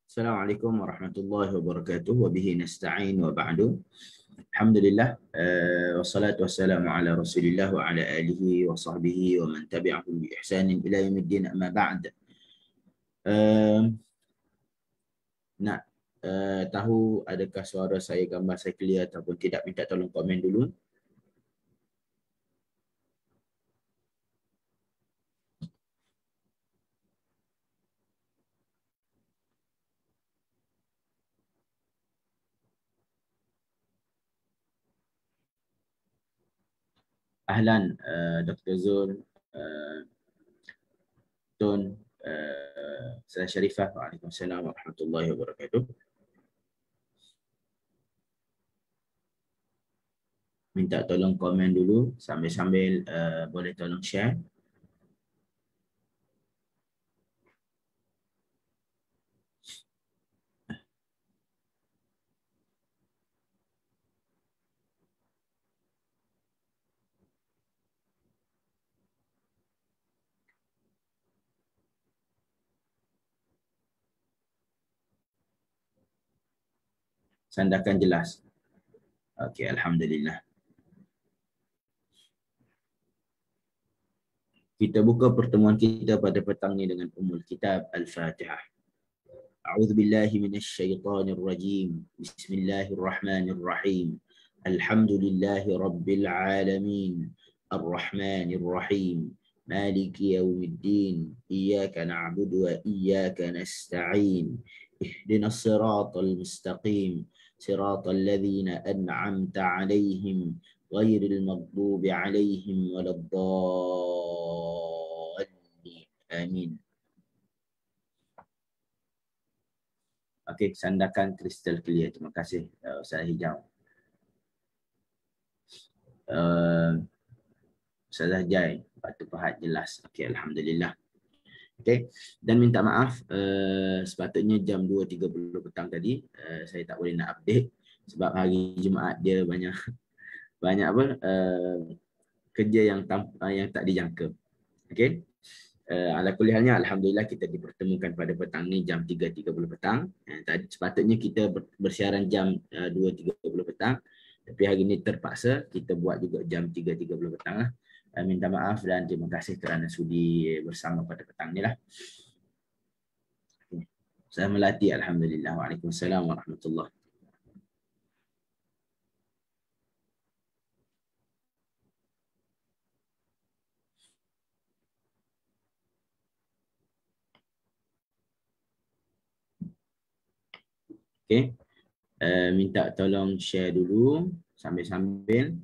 Assalamualaikum warahmatullahi wabarakatuh. Wabihi nasta'in wa ba'du. Alhamdulillah. Wassalatu wassalamu ala rasulillah wa ala alihi wa sahbihi wa man tabi'ahum bi ihsanin ila yaumiddin, amma ba'd. Nak tahu adakah suara saya, gambar saya clear ataupun tidak? Minta tolong komen dulu. Ahlan, Dr. Zul, Tun, Salah Syarifah. Waalaikumsalam warahmatullahi wabarakatuh. Minta tolong komen dulu, sambil-sambil boleh tolong share. Sandakan jelas. Okey, alhamdulillah. Kita buka pertemuan kita pada petang ni dengan Ummul Kitab Al-Fatihah. A'udzu billahi minasyaitonir rajim. Bismillahirrahmanirrahim. Alhamdulillahi rabbil alamin. Arrahmanir rahim. Maliki yaumiddin. Iyyaka na'budu wa iyyaka nasta'in. Ihdinas siratal mustaqim. Siratal ladzina an'amta 'alaihim ghairil maghdubi 'alaihim waladdallin. Amin. Okey, sandakan kristal clear. Terima kasih Ustaz Hijau. Ustazah Jai, Batu Pahat jelas. Okey, alhamdulillah. Okey, dan minta maaf, sepatutnya jam 2.30 petang tadi saya tak boleh nak update sebab hari Jumaat dia banyak apa kerja yang tak dijangka. Okey. Ala kulli halnya, alhamdulillah kita dipertemukan pada petang ni jam 3.30 petang. Tadi sepatutnya kita bersiaran jam 2.30 petang, tapi hari ni terpaksa kita buat juga jam 3.30 petang lah. Minta maaf dan terima kasih kerana sudi bersama pada petang ni lah. Saya Melati, alhamdulillah. Waalaikumsalam warahmatullahi. Okey. Minta tolong share dulu sambil-sambil.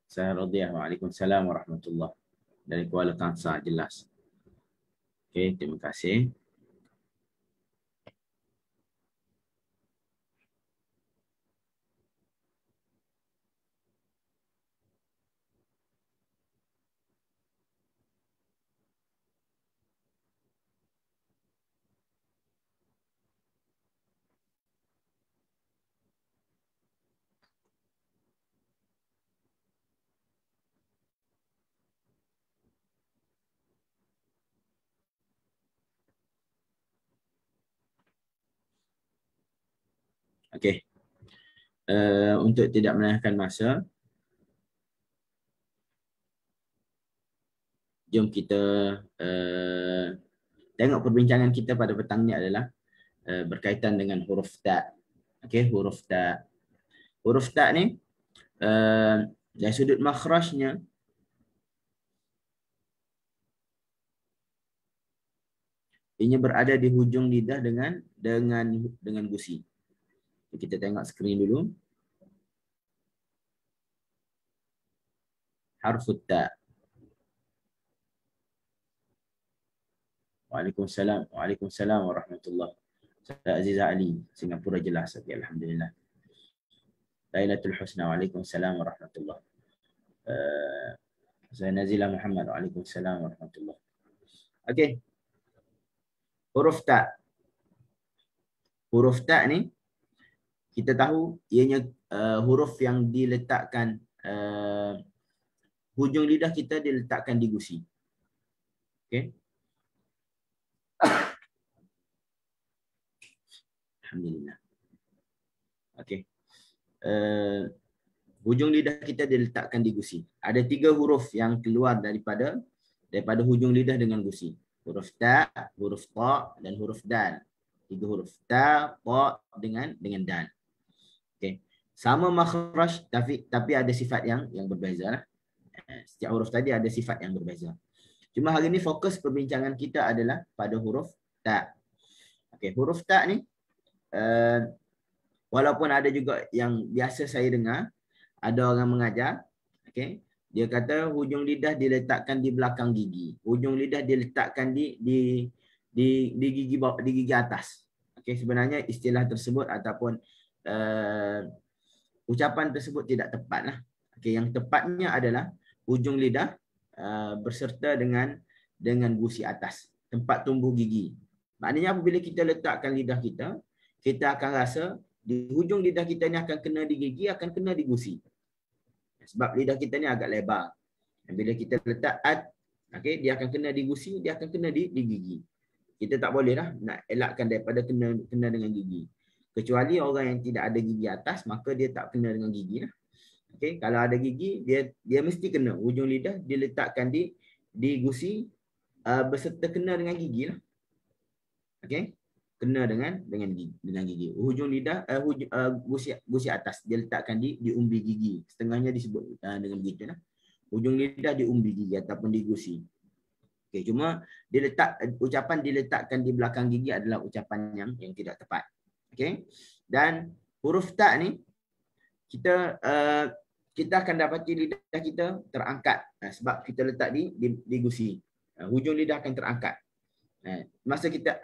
Saya Radiyah. Waalaikumsalam warahmatullahi. Dari Kuala Kangsar, jelas. Okey, terima kasih. Okey. Untuk tidak melengahkan masa, jom kita tengok perbincangan kita pada petang ni adalah berkaitan dengan huruf ta. Okey, huruf ta. Huruf ta ni dari sudut makhrajnya ianya berada di hujung lidah dengan gusi. Kita tengok skrin dulu. Harfut ta. Waalaikumsalam warahmatullahi. Saya Aziza Ali, Singapura jelas. Okey, alhamdulillah. Lailatul Husna. Waalaikumsalam warahmatullahi. Saya Nazila Muhammad. Waalaikumsalam warahmatullahi. Okey. Huruf ta. Huruf ta ni kita tahu ianya huruf yang diletakkan hujung lidah kita diletakkan di gusi. Okey. Alhamdulillah. Okey. Hujung lidah kita diletakkan di gusi. Ada 3 huruf yang keluar daripada hujung lidah dengan gusi. Huruf ta, huruf ta dan huruf dal. 3 huruf ta, ta dengan dal. Okey. Sama makhraj tapi ada sifat yang berbeza lah. Setiap huruf tadi ada sifat yang berbeza. Cuma hari ini fokus perbincangan kita adalah pada huruf ta. Okey, huruf ta ni walaupun ada juga yang biasa saya dengar ada orang mengajar, okey, dia kata hujung lidah diletakkan di belakang gigi. Hujung lidah diletakkan di gigi atas. Okey, sebenarnya istilah tersebut ataupun ucapan tersebut tidak tepatlah. Okey, yang tepatnya adalah hujung lidah berserta dengan gusi atas, tempat tumbuh gigi. Maknanya apabila kita letakkan lidah kita, kita akan rasa di hujung lidah kita ni akan kena di gigi, akan kena di gusi. Sebab lidah kita ni agak lebar. Dan bila kita letak okey, dia akan kena di gusi, dia akan kena di gigi. Kita tak boleh lah nak elakkan daripada kena dengan gigi. Kecuali orang yang tidak ada gigi atas, maka dia tak kena dengan gigi lah. Okey, kalau ada gigi, dia mesti kena. Hujung lidah diletakkan di gusi berserta kena dengan gigi lah. Okey, kena dengan gigi. Hujung lidah gusi atas dia letakkan di umbi gigi. Setengahnya disebut dengan begitu lah. Hujung lidah di umbi gigi ataupun di gusi. Okey, cuma ucapan diletakkan di belakang gigi adalah ucapan yang tidak tepat. Okey. Dan huruf ta ni kita akan dapati lidah kita terangkat sebab kita letak di gusi. Hujung lidah akan terangkat. Masa kita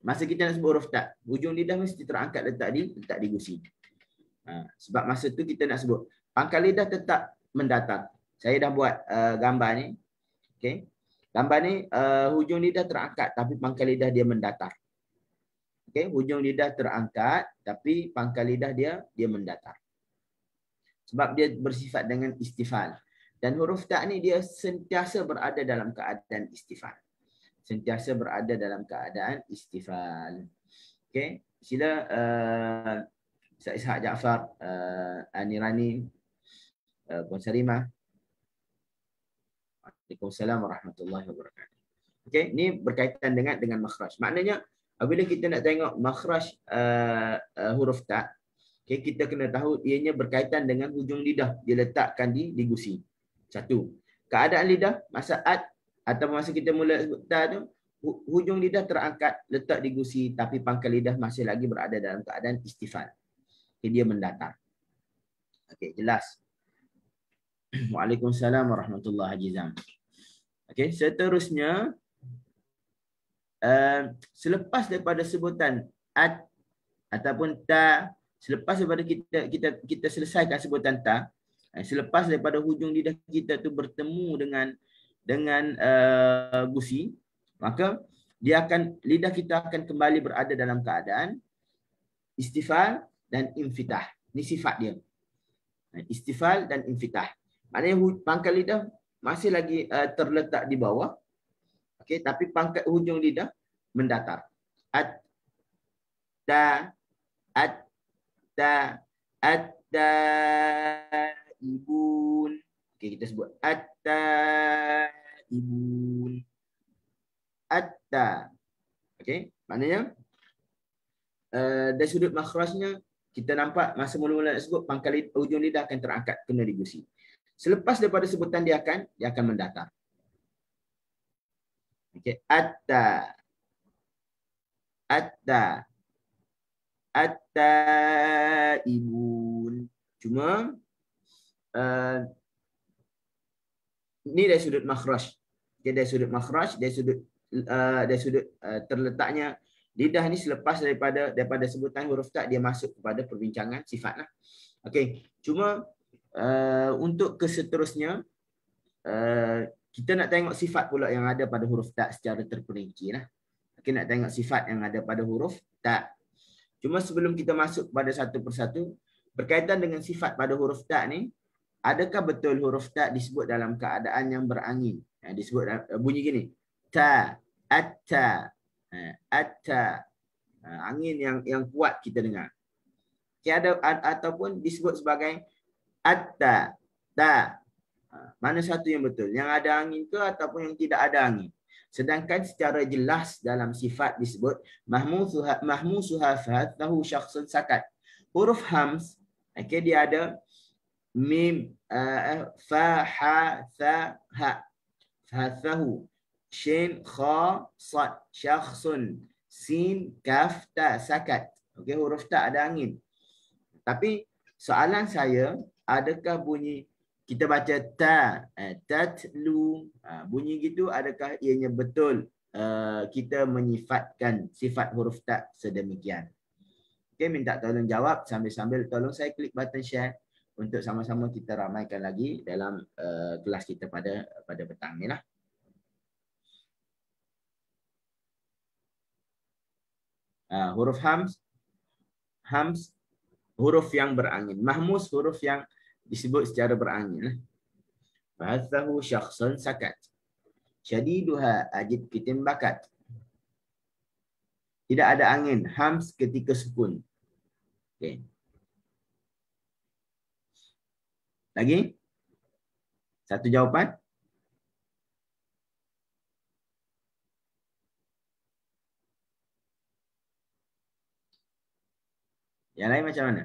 masa kita nak sebut huruf ta, hujung lidah mesti terangkat letak di gusi. Sebab masa tu kita nak sebut pangkal lidah tetap mendatar. Saya dah buat gambar ni. Okey. Gambar ni hujung lidah terangkat tapi pangkal lidah dia mendatar. Okey, hujung lidah terangkat tapi pangkal lidah dia mendatar. Sebab dia bersifat dengan istifal. Dan huruf ta ni dia sentiasa berada dalam keadaan istifal. Sentiasa berada dalam keadaan istifal. Okey, sila Ustaz Ishaq Jaafar, Anirani, Puan Sarimah. Waalaikumsalam warahmatullahi wabarakatuh. Okey, ni berkaitan dengan makhraj. Maknanya apabila kita nak tengok makhraj huruf ta, okay, kita kena tahu ianya berkaitan dengan hujung lidah diletakkan di gusi. Satu, keadaan lidah masa atau masa kita mula sebut ta tu, hujung lidah terangkat letak di gusi tapi pangkal lidah masih lagi berada dalam keadaan istifal. Okay, dia mendatar. Okey, jelas. Waalaikumsalam warahmatullahi wabarakatuh. Okey, seterusnya selepas daripada sebutan ataupun ta, selepas daripada kita selesaikan sebutan ta, selepas daripada hujung lidah kita tu bertemu dengan gusi, maka lidah kita akan kembali berada dalam keadaan istifal dan infitah. Ini sifat dia. Istifal dan infitah. Maknanya pangkal lidah masih lagi terletak di bawah. Okey, tapi pangkat hujung lidah mendatar. Ibun. Okey, kita sebut ibun. Okey, maknanya dari sudut makhrajnya kita nampak masa mula-mula nak sebut pangkal hujung lidah akan terangkat kena di gusi. Selepas daripada sebutan dia akan mendatar. Okey, ibun. Cuma ni dari sudut makhraj. Okay, dari sudut makhraj, dari sudut terletaknya lidah ni selepas daripada sebutan huruf ta dia masuk kepada perbincangan sifatlah. Okey, cuma untuk keseterusnya kita nak tengok sifat pula yang ada pada huruf ta secara terperinci lah. Kita nak tengok sifat yang ada pada huruf ta. Cuma sebelum kita masuk pada satu persatu, berkaitan dengan sifat pada huruf ta ni, adakah betul huruf ta disebut dalam keadaan yang berangin? Disebut bunyi gini. Ta, atta, atta. Angin yang kuat kita dengar. Okay, ataupun disebut sebagai atta, ta. Mana satu yang betul? Yang ada angin ke ataupun yang tidak ada angin? Sedangkan secara jelas dalam sifat disebut mahmusuha fahathahu syakhsun sakat. Huruf hams, okay, dia ada mim, fa, ha, tha, ha. Fahathahu, shin, kha, sad, syakhsun, sin, kaf, ta, sakat. Okay, huruf ta ada angin. Tapi soalan saya, adakah bunyi kita baca ta, tatlu, bunyi gitu, adakah ianya betul kita menyifatkan sifat huruf ta sedemikian? Okay, minta tolong jawab sambil-sambil tolong saya klik button share untuk sama-sama kita ramaikan lagi dalam kelas kita pada petang ni lah. Huruf hams, huruf yang berangin. Mahmus, huruf yang disebut secara berangin. Fahathahu syakhsun sakat. Syadiduha ajid kitim bakat. Tidak ada angin. Hams ketika sukun. Okay. Lagi? Satu jawapan? Yang lain macam mana?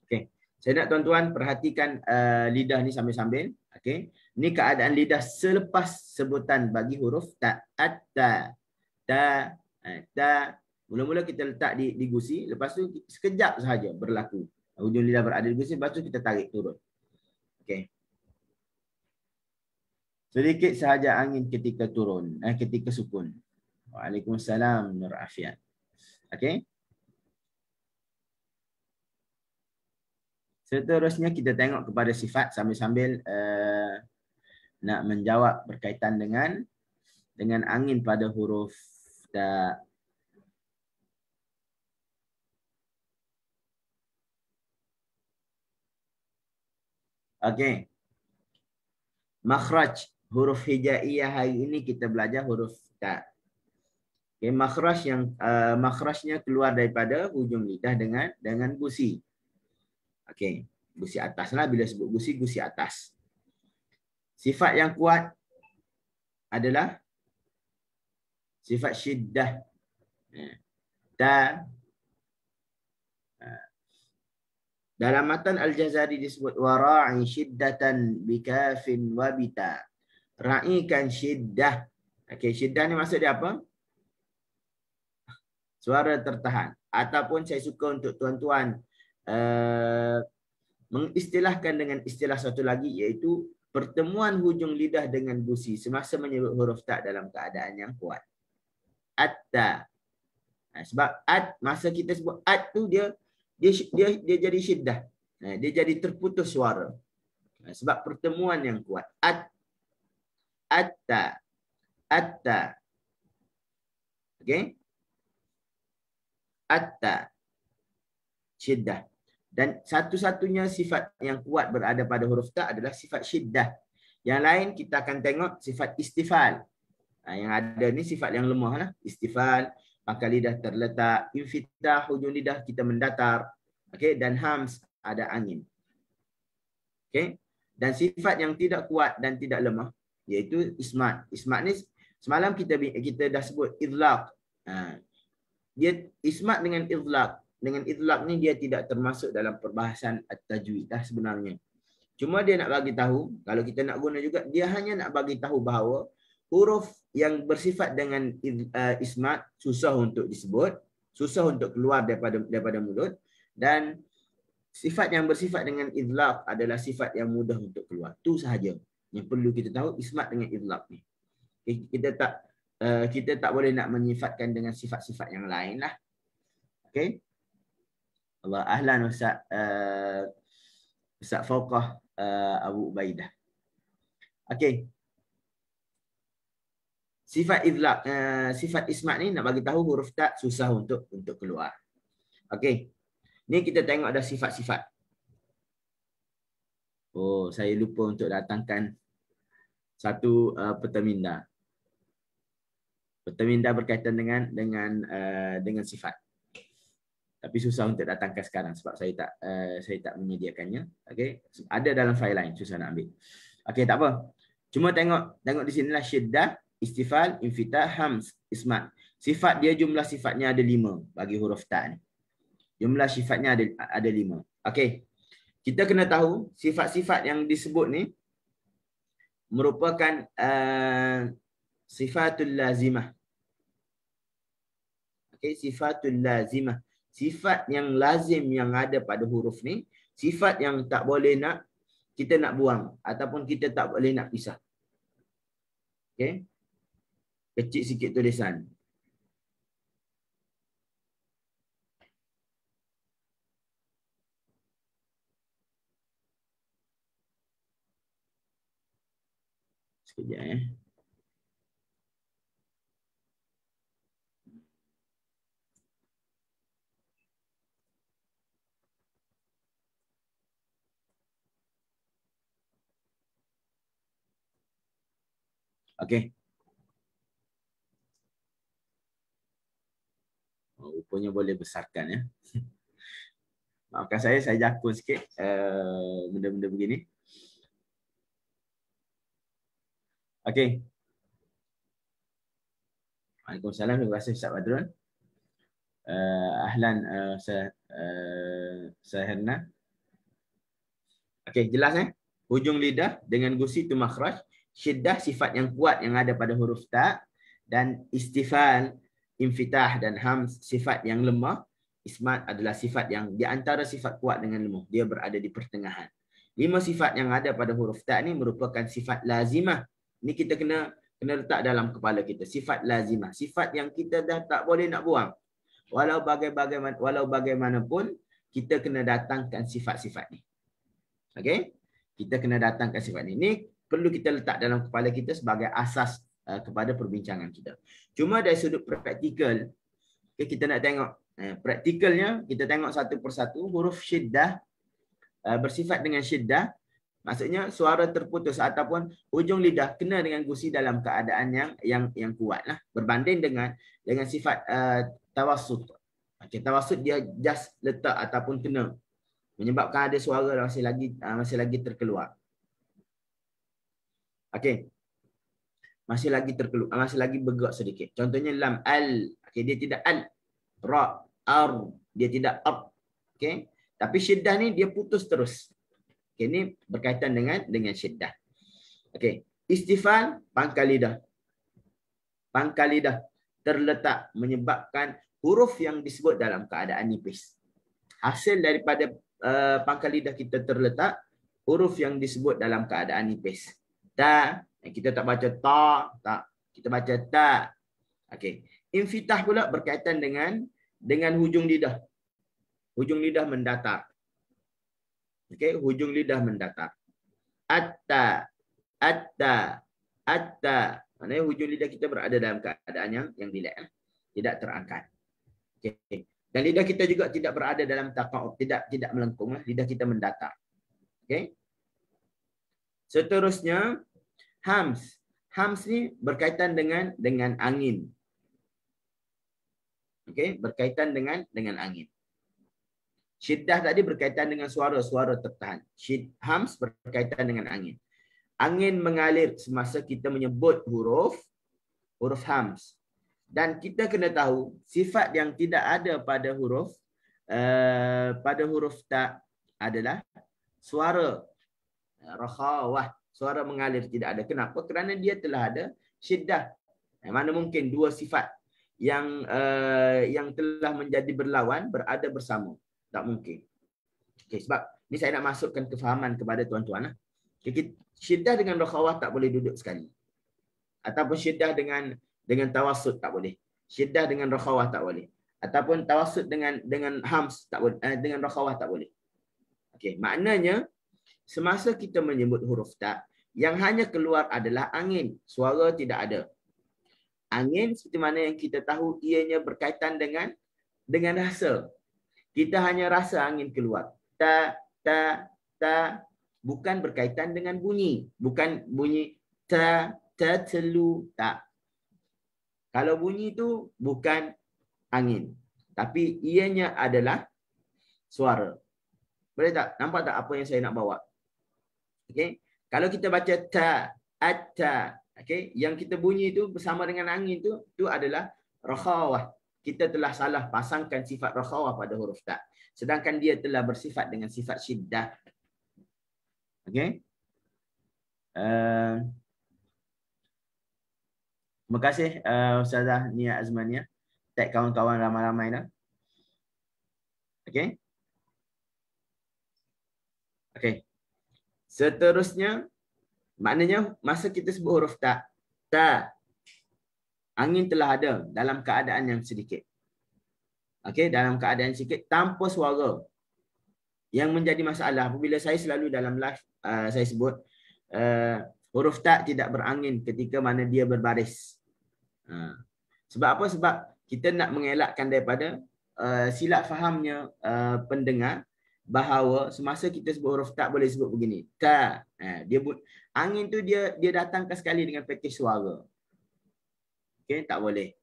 Okay. Saya nak tuan-tuan perhatikan lidah ni sambil-sambil. Okay. Ini keadaan lidah selepas sebutan bagi huruf ta, atta, ta, ta. Mula-mula kita letak di gusi. Lepas tu sekejap sahaja berlaku. Hujung lidah berada di gusi. Lepas tu kita tarik turun. Okay. Sedikit sahaja angin ketika turun. Ketika sukun. Waalaikumsalam Nur Afiat. Okay. Seterusnya kita tengok kepada sifat sambil-sambil nak menjawab berkaitan dengan angin pada huruf ta. Okey. Makhraj huruf hijaiyah hari ini kita belajar huruf ta. Okey, makhrajnya keluar daripada hujung lidah dengan gusi. Okey, gusi atas lah, bila sebut gusi, gusi atas. Sifat yang kuat adalah sifat syiddah. Ta. Dalam matan Al-Jazari disebut wara'i syiddatan bikafin wabita. Ra'ikan syiddah. Okey, syiddah ni maksud dia apa? Suara tertahan. Ataupun saya suka untuk tuan-tuan mengistilahkan dengan istilah satu lagi, iaitu pertemuan hujung lidah dengan gusi semasa menyebut huruf ta dalam keadaan yang kuat. Atta. Sebab at, masa kita sebut at tu dia jadi syiddah. Dia jadi terputus suara. Sebab pertemuan yang kuat. At, atta, atta. Okey? Atta. Syiddah. Dan satu-satunya sifat yang kuat berada pada huruf ta adalah sifat syiddah. Yang lain kita akan tengok sifat istifal. Yang ada ni sifat yang lemah lah. Istifal, pangkal lidah terletak. Infitah, hujung lidah kita mendatar. Okay? Dan hams, ada angin. Okay? Dan sifat yang tidak kuat dan tidak lemah, iaitu ismat. Ismat ni semalam kita dah sebut idlaq. Dia ismat dengan idlaq. Dengan idlaq ni dia tidak termasuk dalam perbahasan at-tajwid dah sebenarnya. Cuma dia nak bagi tahu, kalau kita nak guna juga, dia hanya nak bagi tahu bahawa huruf yang bersifat dengan ismat susah untuk disebut, susah untuk keluar daripada mulut, dan sifat yang bersifat dengan idlaq adalah sifat yang mudah untuk keluar. Itu sahaja yang perlu kita tahu, ismat dengan idlaq ni. Kita tak boleh nak menyifatkan dengan sifat-sifat yang lain lah. Okay? Allah ahlan Ustaz Fauqah Abu Ubaidah. Okey. sifat idlaq, sifat ismat ni nak bagi tahu huruf ta susah untuk keluar. Okey. Ni kita tengok ada sifat-sifat. Oh, saya lupa untuk datangkan satu peta minda. Peta minda berkaitan dengan sifat. Tapi susah untuk datangkan sekarang sebab saya tak menyediakannya. Okey. Ada dalam fail lain, susah nak ambil. Okey, tak apa. Cuma tengok di sinilah syiddah, istifal, infitah, hams, ismat. Sifat dia, jumlah sifatnya ada 5 bagi huruf ta ni. Jumlah sifatnya ada 5. Okey. Kita kena tahu sifat-sifat yang disebut ni merupakan sifatul lazimah. Okey, sifatul lazimah. Sifat yang lazim yang ada pada huruf ni, sifat yang tak boleh kita nak buang ataupun kita tak boleh nak pisah. Okey. Kecil sikit tulisan. Sekejap . Okey. Oh, rupanya boleh besarkan ya. Maafkan saya jakun sikit benda-benda begini. Okey. Waalaikumsalam. Terima kasih Ustaz Badrun. Ahlan Saherna. Okey, jelas hujung lidah dengan gusi tu makhraj. Syiddah sifat yang kuat yang ada pada huruf ta, dan istifal, infitah dan hams sifat yang lemah. Ismat adalah sifat yang di antara sifat kuat dengan lemah. Dia berada di pertengahan. 5 sifat yang ada pada huruf ta ni merupakan sifat lazimah. Ni kita kena letak dalam kepala kita. Sifat lazimah. Sifat yang kita dah tak boleh nak buang. Walau bagaimanapun, kita kena datangkan sifat-sifat ni. Okey? Kita kena datangkan sifat ni. Ni perlu kita letak dalam kepala kita sebagai asas kepada perbincangan kita. Cuma dari sudut praktikal, kita nak tengok praktikalnya, kita tengok satu persatu. Huruf syiddah bersifat dengan syiddah, maksudnya suara terputus ataupun hujung lidah kena dengan gusi dalam keadaan yang kuat lah, berbanding dengan sifat tawassut. Okey, tawassut dia just letak ataupun kena, menyebabkan ada suara masih lagi terkeluar. Okey. Masih lagi bergerak sedikit. Contohnya lam al. Okey, dia tidak al. Ra, ar, dia tidak ar. Okey. Tapi syiddah ni dia putus terus. Okey, ni berkaitan dengan syiddah. Okey. Istifal, pangkal lidah. Pangkal lidah terletak menyebabkan huruf yang disebut dalam keadaan nipis. Hasil daripada pangkal lidah kita terletak huruf yang disebut dalam keadaan nipis. Ta, kita tak baca ta, kita baca ta. Okey. Infitah pula berkaitan dengan hujung lidah. Hujung lidah mendatar. Okey, hujung lidah mendatar. Atta. Maknanya hujung lidah kita berada dalam keadaan yang relax, tidak terangkat. Okey. Dan lidah kita juga tidak berada dalam taqa'ud, tidak melengkung, lidah kita mendatar. Okey. Seterusnya hams. Hams ni berkaitan dengan angin. Okey, berkaitan dengan angin. Syiddah tadi berkaitan dengan suara tertahan. Hams berkaitan dengan angin. Angin mengalir semasa kita menyebut huruf hams. Dan kita kena tahu sifat yang tidak ada pada huruf ta adalah suara rakhawah. Suara mengalir tidak ada. Kenapa? Kerana dia telah ada syiddah. Mana mungkin dua sifat yang telah menjadi berlawan berada bersama? Tak mungkin. Okay, sebab ni saya nak masukkan kefahaman kepada tuan-tuan. Okay, syiddah dengan rakhawah tak boleh duduk sekali. Ataupun syiddah dengan tawassut tak boleh. Syiddah dengan rakhawah tak boleh. Ataupun tawassut dengan hams tak boleh, dengan rakhawah tak boleh. Okey, maknanya semasa kita menyebut huruf ta, yang hanya keluar adalah angin, suara tidak ada. Angin seperti mana yang kita tahu ianya berkaitan dengan rasa. Kita hanya rasa angin keluar. Ta, ta, ta. Bukan berkaitan dengan bunyi. Bukan bunyi ta, ta, telu, tak. Kalau bunyi itu bukan angin. Tapi ianya adalah suara. Boleh tak? Nampak tak apa yang saya nak bawa? Okay. Kalau kita baca ta, atta. Okay. Yang kita bunyi itu bersama dengan angin itu adalah rakhawah. Kita telah salah pasangkan sifat rakhawah pada huruf ta. Sedangkan dia telah bersifat dengan sifat syiddah. Okay. Terima kasih Ustazah Nia Azmania. Tag kawan-kawan ramai-ramai dah. Okay. Okay. Seterusnya, maknanya masa kita sebut huruf ta, angin telah ada dalam keadaan yang sedikit. Okay, dalam keadaan sedikit tanpa suara. Yang menjadi masalah apabila saya selalu dalam live saya sebut huruf ta tidak berangin ketika mana dia berbaris. Sebab apa? Sebab kita nak mengelakkan daripada silap fahamnya pendengar bahawa semasa kita sebut huruf ta boleh sebut begini. Ta. Dia angin tu dia datangkan sekali dengan pakej suara. Okey, tak boleh.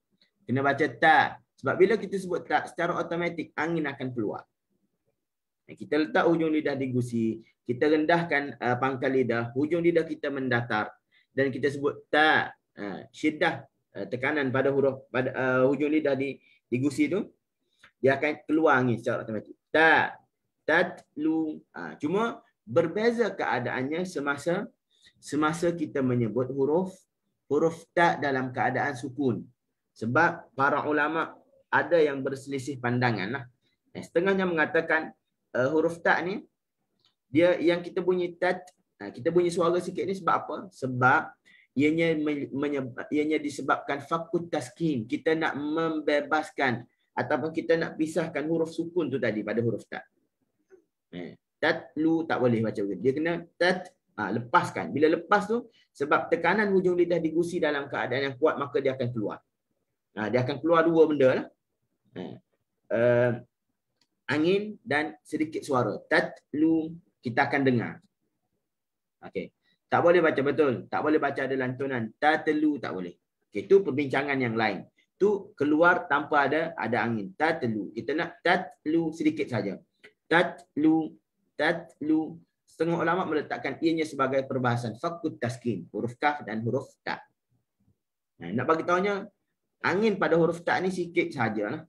Kena baca ta. Sebab bila kita sebut ta secara automatik angin akan keluar. Kita letak hujung lidah di gusi, kita rendahkan pangkal lidah, hujung lidah kita mendatar dan kita sebut ta, syiddah, tekanan pada huruf pada hujung lidah di gusi tu, dia akan keluar angin secara automatik. Ta, tatlu. Cuma berbeza keadaannya semasa kita menyebut huruf ta dalam keadaan sukun. Sebab para ulama ada yang berselisih pandangan lah. Setengahnya mengatakan huruf ta ni dia yang kita bunyi tat, kita bunyi suara sikit ni sebab apa? Sebab ianya disebabkan fakut taskin. Kita nak membebaskan ataupun kita nak pisahkan huruf sukun tu tadi pada huruf ta. Tatlu tak boleh baca begitu. Dia kena tat, lepaskan. Bila lepas tu sebab tekanan hujung lidah di gusi dalam keadaan yang kuat maka dia akan keluar. Dia akan keluar dua benda lah. Angin dan sedikit suara. Tatlu, kita akan dengar. Okey. Tak boleh baca betul. Tak boleh baca ada lantunan. Tatlu tak boleh. Okey, itu perbincangan yang lain. Tu keluar tanpa ada angin. Tatlu. Kita nak tatlu sedikit saja. Tatlu, tatlu. Setengah ulama meletakkan ianya sebagai perbahasan fakut taskin, huruf kaf dan huruf ta. Nak bagi tahunya angin pada huruf ta ni sikit sajalah.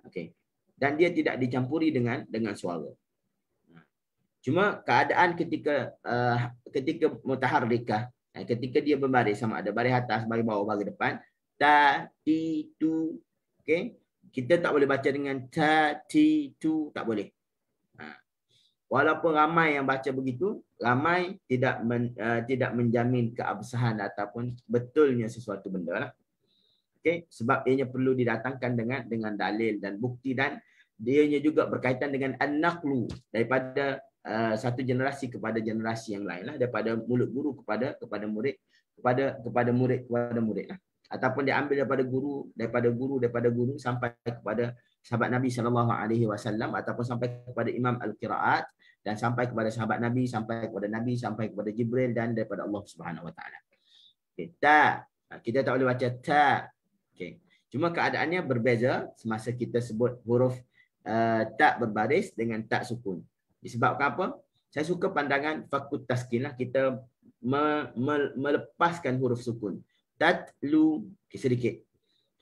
Okey. Dan dia tidak dicampuri dengan suara. Cuma keadaan ketika mutaharrikah, ketika dia berbaris sama ada baris atas, baris bawah, baris depan, ta, ti, tu, okey, kita tak boleh baca dengan ta, ti, tu, tak boleh. Walaupun ramai yang baca begitu, ramai tidak menjamin keabsahan ataupun betulnya sesuatu benda lah. Okay? Sebab ianya perlu didatangkan dengan dalil dan bukti dan dianya juga berkaitan dengan an-naqlu daripada satu generasi kepada generasi yang lain lah, daripada mulut guru kepada murid kepada murid lah. Ataupun diambil daripada guru sampai kepada sahabat Nabi SAW ataupun sampai kepada Imam Al-Qiraat dan sampai kepada sahabat Nabi, sampai kepada Jibril dan daripada Allah Subhanahu Wa Taala. Okay. Ta, kita tak boleh baca ta. Okay. Cuma keadaannya berbeza semasa kita sebut huruf tak berbaris dengan tak sukun. Disebabkan apa? Saya suka pandangan fakut taskin lah. Kita melepaskan huruf sukun. Tatlu, okay, sedikit.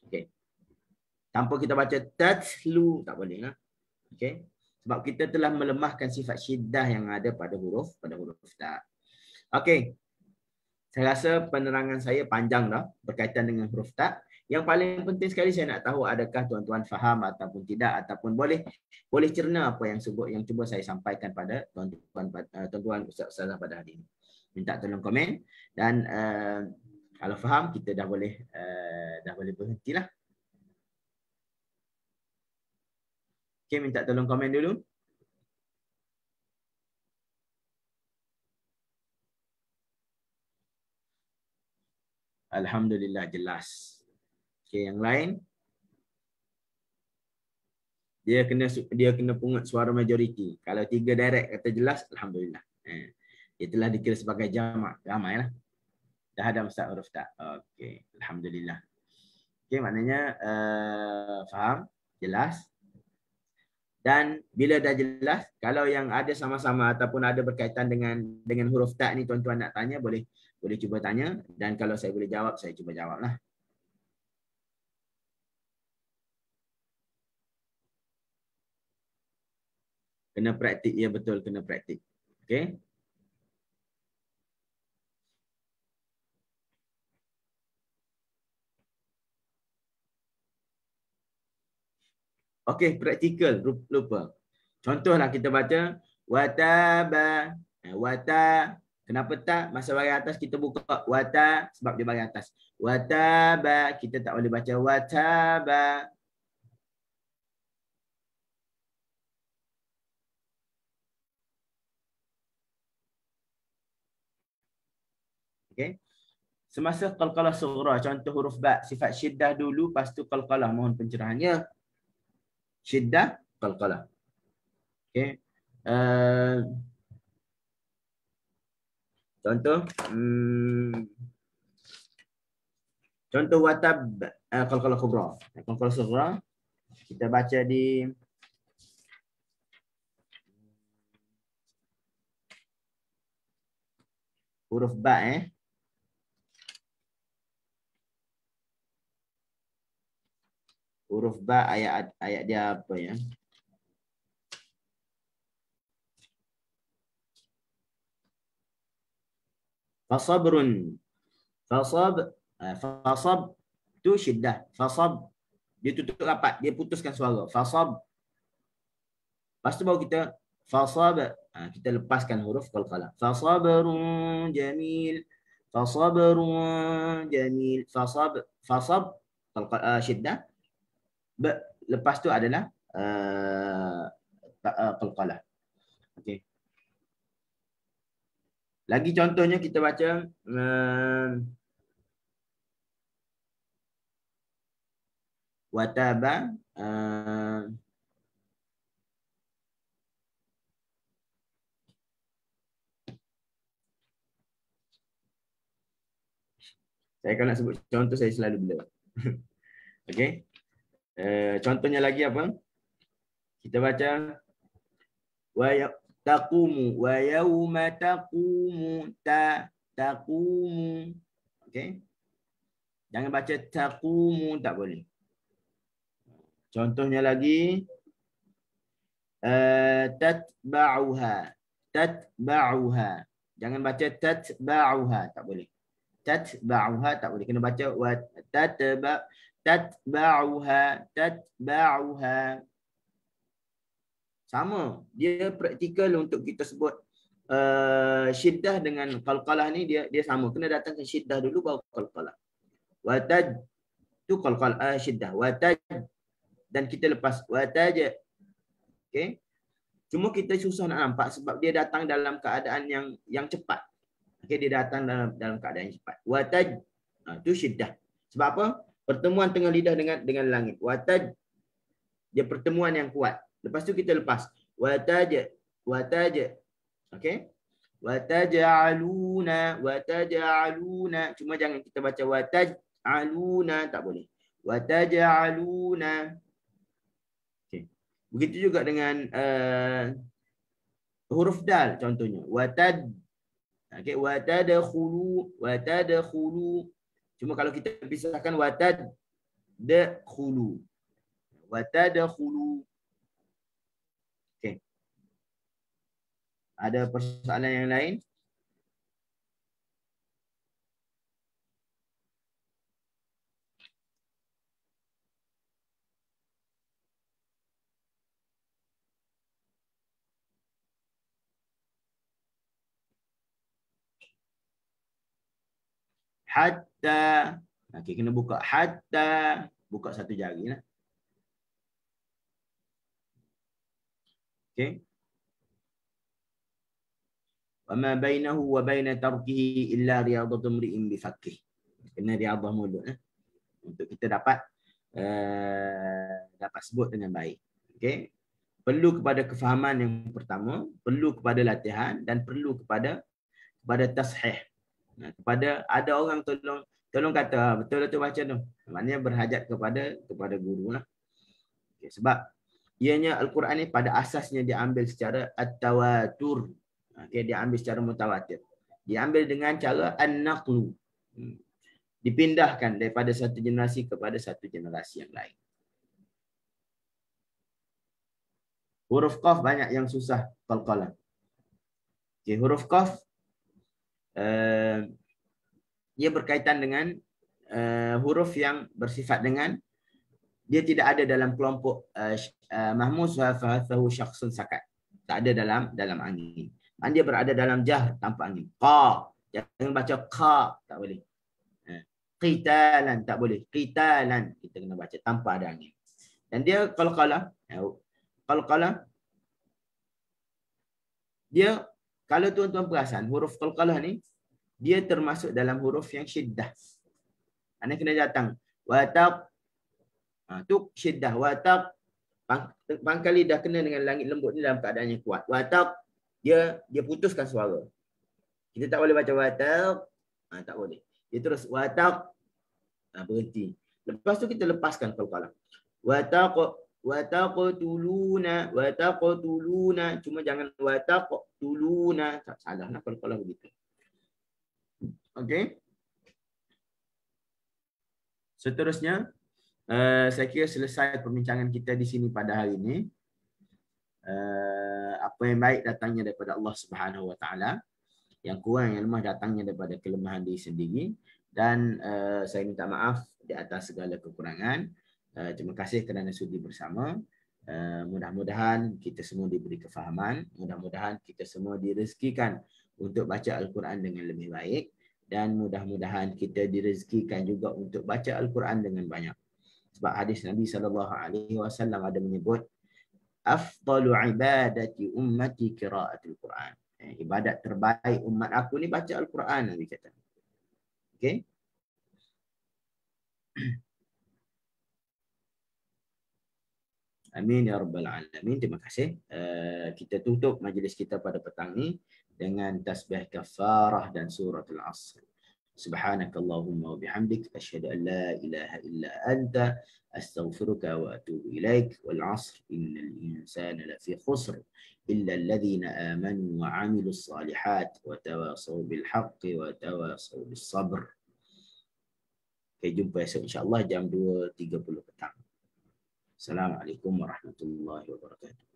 Okay. Tanpa kita baca tatlu, tak boleh. Okay. Sebab kita telah melemahkan sifat syiddah yang ada pada huruf ta. Okay. Saya rasa penerangan saya panjang dah berkaitan dengan huruf ta. Yang paling penting sekali saya nak tahu adakah tuan-tuan faham ataupun tidak, ataupun boleh cerna apa yang cuba saya sampaikan pada tuan-tuan ustaz-ustazah pada hari ini. Minta tolong komen dan kalau faham kita dah boleh berhentilah. Okey, minta tolong komen dulu. Alhamdulillah jelas. Okey, yang lain dia kena pungut suara majoriti. Kalau 3 direct kata jelas, alhamdulillah. Dia telah dikira sebagai jamak, ramailah. Dah ada Ustaz huruf tak? Okey, alhamdulillah. Okey, maknanya faham, jelas. Dan bila dah jelas, kalau yang ada sama-sama ataupun ada berkaitan dengan huruf tak ni tuan-tuan nak tanya, boleh cuba tanya, dan kalau saya boleh jawab, saya cuba jawablah. Kena praktik, ya betul, kena praktik. Okey. Okey, praktikal lupa. Contohlah kita baca wataba. Wata, kenapa tak? Masa bahagian atas kita buka wata sebab dia bahagian atas. Wataba, kita tak boleh baca wataba. Okey. Semasa qalqalah sughra, contoh huruf ba, sifat syiddah dulu, lepas tu qalqalah, mohon pencerahannya. Syiddah, qalqalah. Okey. Contoh contoh watab, qalqalah kubra. Qalqalah sughra kita baca di huruf ba, huruf ba, ayat dia apa ya? Fasabrun. Fasab tu syiddah. Fasab dia tutup rapat, dia putuskan suara. Fasab. Lepas tu baru kita fasab, kita lepaskan huruf qalqalah. Fasabrun jamil. Fasabrun jamil. Fasab syiddah. Lepas tu adalah qalqalah. Okey. Lagi contohnya kita baca wataba, saya kalau nak sebut contoh saya selalu blur. Okey. Contohnya lagi apa? Kita baca wa taqumu wa yauma taqumu taqumu. Okey. Jangan baca taqumu, tak boleh. Contohnya lagi tatba'uha. Jangan baca tatba'uha, tak boleh. Tatba'uha tak boleh. Kena baca wa tatba'uha. Sama, dia praktikal untuk kita sebut syiddah dengan qalqalah ni, dia sama. Kena datangkan syiddah dulu baru qalqalah. Watad tu qalqalah syiddah. Watad, dan kita lepas wataj. Okey. Cuma kita susah nak nampak sebab dia datang dalam keadaan yang cepat. Okey, dia datang dalam keadaan yang cepat. Watad tu syiddah. Sebab apa? Pertemuan tengah lidah dengan langit. Watad dia pertemuan yang kuat. Lepas tu kita lepas. Wataj. Okey? Wataj'aluna. Cuma jangan kita baca wataj'aluna, tak boleh. Wataj'aluna. Okey. Begitu juga dengan huruf dal contohnya. Watad. Okey, watadkhulu. Cuma kalau kita pisahkan watadkhulu. Okey. Ada persoalan yang lain? Hatta. Okey, kena buka hatta. Buka satu jari lah. Okey. Wa ma bainahu wa baina tarkihi illa riyadatu mri'in bi fakkih. Kena riadah mulut. untuk kita dapat sebut dengan baik. Okey. Perlu kepada kefahaman yang pertama, perlu kepada latihan dan perlu kepada tashih. Kepada ada orang tolong kata betul-betul baca tu. Maknanya berhajat kepada guru lah. Okay, sebab ianya Al-Quran ni pada asasnya diambil secara at-tawatur. Okay, diambil secara mutawatir. Diambil dengan cara an-naqlu. Dipindahkan daripada satu generasi kepada satu generasi yang lain. Huruf qaf banyak yang susah qalqalah. Okay, huruf qaf dia berkaitan dengan huruf yang bersifat dengan dia tidak ada dalam kelompok mahmus wa fahathahu syakhsun sakat. Tak ada dalam angin. Dan dia berada dalam jahr tanpa angin. Qa. Jangan baca qa, tak boleh. Qitalan tak boleh. Qitalan kita kena baca tanpa ada angin. Dan dia qalqalah dia, kalau tuan-tuan perasan huruf qalqalah ni dia termasuk dalam huruf yang syiddah. Anda kena datang wataq. Tu syiddah. Wataq, pangkal lidah kena dengan langit lembut ni dalam keadaan yang kuat. Wataq, dia putuskan suara. Kita tak boleh baca wataq. Tak boleh. Dia terus wataq. Berhenti. Lepas tu kita lepaskan qalqalah. Wataqtuluna. Cuma jangan wataqtuluna. Tak salah lah qalqalah begitu. Okey. Seterusnya, saya kira selesai perbincangan kita di sini pada hari ini. Apa yang baik datangnya daripada Allah Subhanahu Wa Taala, yang kurang yang lemah datangnya daripada kelemahan diri sendiri. Dan saya minta maaf di atas segala kekurangan. Terima kasih kerana sudi bersama. Mudah-mudahan kita semua diberi kefahaman. Mudah-mudahan kita semua direzekikan untuk baca Al-Quran dengan lebih baik. Dan mudah-mudahan kita direzekikan juga untuk baca Al-Quran dengan banyak. Sebab hadis Nabi SAW ada menyebut afdalu ibadati ummati qiraatul Quran. Ibadat terbaik umat aku ni baca Al-Quran, Nabi kata. Okey. Amin ya rabbal alamin. Terima kasih. Kita tutup majlis kita pada petang ni dengan tasbih kafarah dan suratul Asr. Subhanakallahumma wa bihamdik asyhadu an la ilaha illa anta astaghfiruka wa atubu ilaik. Wal 'asr innal insana lafi khusr illa alladhina amanu wa 'amilus salihat wa tawasaw bil haqqi wa tawasaw bis sabr. Okay, jumpa esok insya-Allah jam 2.30 petang. Assalamualaikum warahmatullahi wabarakatuh.